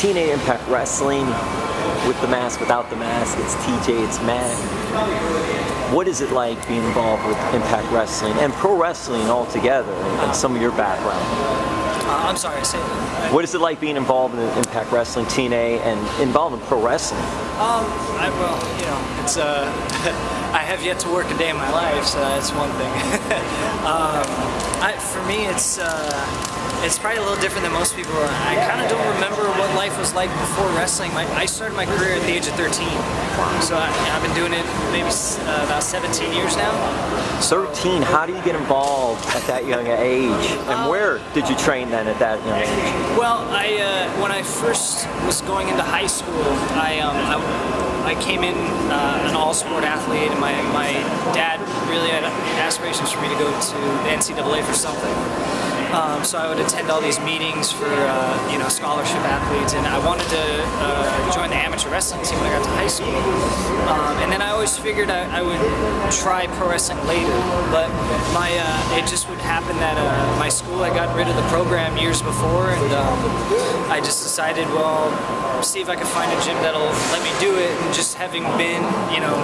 TNA Impact Wrestling, with the mask, without the mask. It's TJ, it's Manik. What is it like being involved with Impact Wrestling and pro wrestling altogether, and some of your background? I'm sorry, say that. What is it like being involved in Impact Wrestling, TNA, and involved in pro wrestling? Well, you know, it's I have yet to work a day in my life, so that's one thing. For me, it's probably a little different than most people. I kind of don't remember what life was like before wrestling. I started my career at the age of 13, so I've been doing it maybe about 17 years now. 13? How do you get involved at that young age? And where did you train then at that young age? Well, when I first was going into high school, I came in an all-sport athlete, and my dad really had aspirations for me to go to the NCAA for something. So I would attend all these meetings for you know, scholarship athletes, and I wanted to join the amateur wrestling team when I got to high school. And then I always figured I would try pro wrestling later, but it just would happen that my school, I got rid of the program years before, and I just decided, well, see if I could find a gym that'll let me do it. And just having been, you know,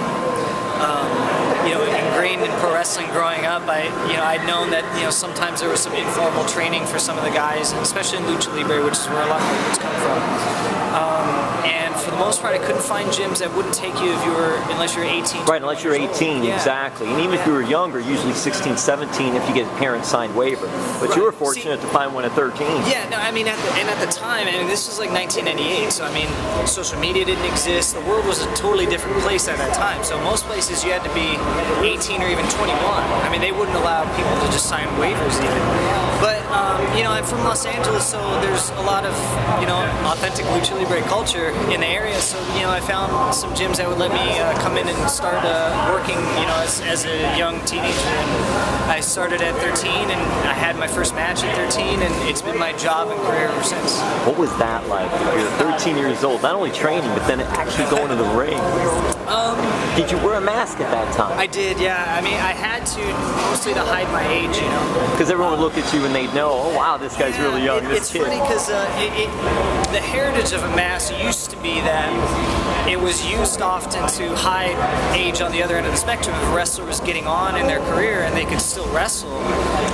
ingrained in pro wrestling growing up, I'd known that, you know, sometimes there was some informal training for some of the guys, and especially in Lucha Libre, which is where a lot of my roots come from. And for the most part, I couldn't find gyms that wouldn't take you unless you're 18. Right, unless you're 18, yeah. Exactly. And even if you were younger, usually 16, 17, if you get a parent-signed waiver. But right. You were fortunate to find one at 13. Yeah, no, I mean, at the time, and this was like 1998, so I mean, social media didn't exist. The world was a totally different place at that time. So most places you had to be 18 or even 21. I mean, they wouldn't allow people to just sign waivers even. But, you know, I'm from Los Angeles, so there's a lot of, you know, authentic Lucha Libre culture in the area. So, you know, I found some gyms that would let me come in and start working, you know, as a young teenager. And I started at 13, and I had my first match at 13, and it's been my job and career ever since. What was that like? You're 13 years old, not only training, but then actually going to the ring. Did you wear a mask at that time? I did, yeah. I mean, I had to, mostly to hide my age, you know. Because everyone would look at you and they'd know, oh wow, this guy's really young, It's funny because the heritage of a mask used to be that it was used often to hide age on the other end of the spectrum. If a wrestler was getting on in their career and they could still wrestle,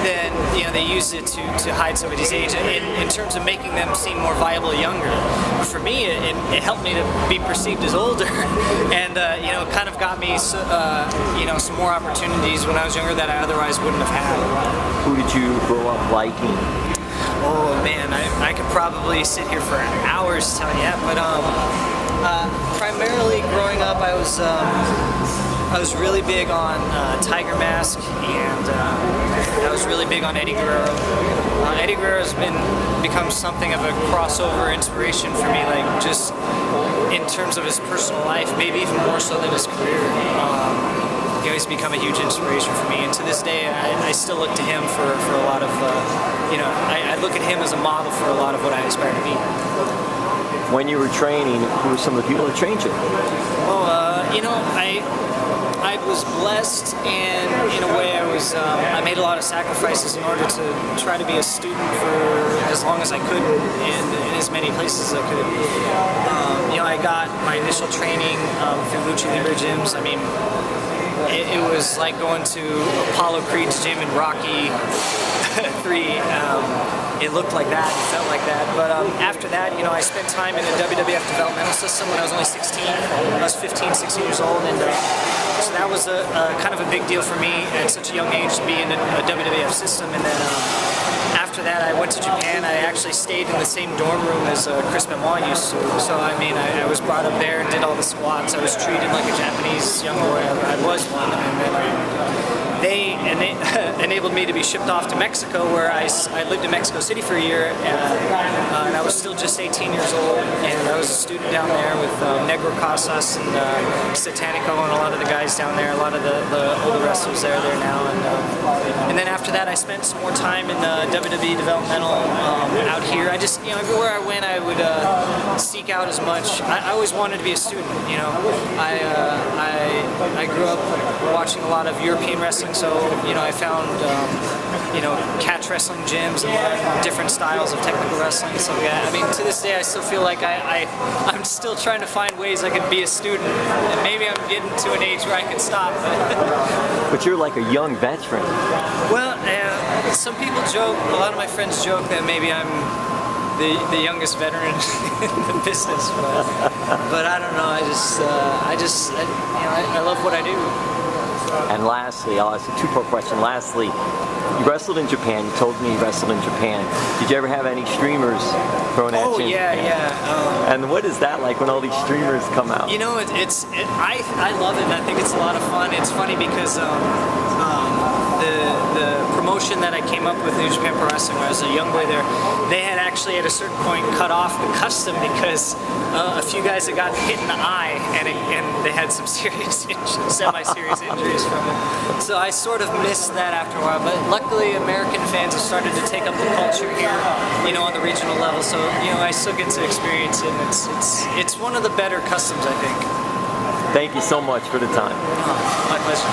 then, you know, they used it to hide somebody's age in terms of making them seem more viable younger. But for me, it helped me to be perceived as older, and you know, kind of got me you know, some more opportunities when I was younger that I otherwise wouldn't have had. Who did you grow up liking? Oh man, I could probably sit here for hours telling you that, but primarily growing up, I was really big on Tiger Mask, and I was really big on Eddie Guerrero. Eddie Guerrero has become something of a crossover inspiration for me, like just in terms of his personal life, maybe even more so than his career. He's become a huge inspiration for me, and to this day I still look to him for a lot of, you know, I look at him as a model for a lot of what I aspire to be. When you were training, who were some of the people that trained you? Well, you know, I was blessed, and in a way I made a lot of sacrifices in order to try to be a student for as long as I could in as many places as I could. You know, I got my initial training through Lucha Libre gyms. I mean, it was like going to Apollo Creed's gym in Rocky 3. It looked like that, it felt like that. But after that, you know, I spent time in the WWF developmental system when I was only 16. I was 15, 16 years old, and so that was kind of a big deal for me at such a young age to be in a WWF system. And then after that, I went to Japan. I actually stayed in the same dorm room as Chris Benoit used to. So, I mean, I was brought up there and did all the squats. I was treated like a Japanese young boy. I was one. And then they enabled me to be shipped off to Mexico, where I lived in Mexico City for a year, and I was still just 18 years old, and I was a student down there with Negro Casas and Satanico and a lot of the guys down there, a lot of the older wrestlers there now, and then after that I spent some more time in WWE developmental out here. I just, you know, everywhere I went I would seek out as much. I always wanted to be a student, you know. I grew up watching a lot of European wrestling, so, you know, I found catch wrestling gyms and learn different styles of technical wrestling and stuff like that. I mean, to this day, I still feel like I'm still trying to find ways I can be a student, and maybe I'm getting to an age where I can stop. But you're like a young veteran. Well, some people joke, a lot of my friends joke that maybe I'm the youngest veteran in the business, but I don't know. I love what I do. And lastly, I'll ask a two-part question. Lastly, you wrestled in Japan. You told me you wrestled in Japan. Did you ever have any streamers thrown at you? Oh yeah. And what is that like when all these streamers come out? You know, I love it. And I think it's a lot of fun. It's funny because the promotion that I came up with, New Japan Pro Wrestling, when I was a young boy there, they had actually at a certain point cut off the custom because a few guys had gotten hit in the eye and they had some serious, semi-serious injuries from it. So I sort of missed that after a while, but luckily American fans have started to take up the culture here, on the regional level. So I still get to experience it, and it's one of the better customs, I think. Thank you so much for the time. Oh, my pleasure.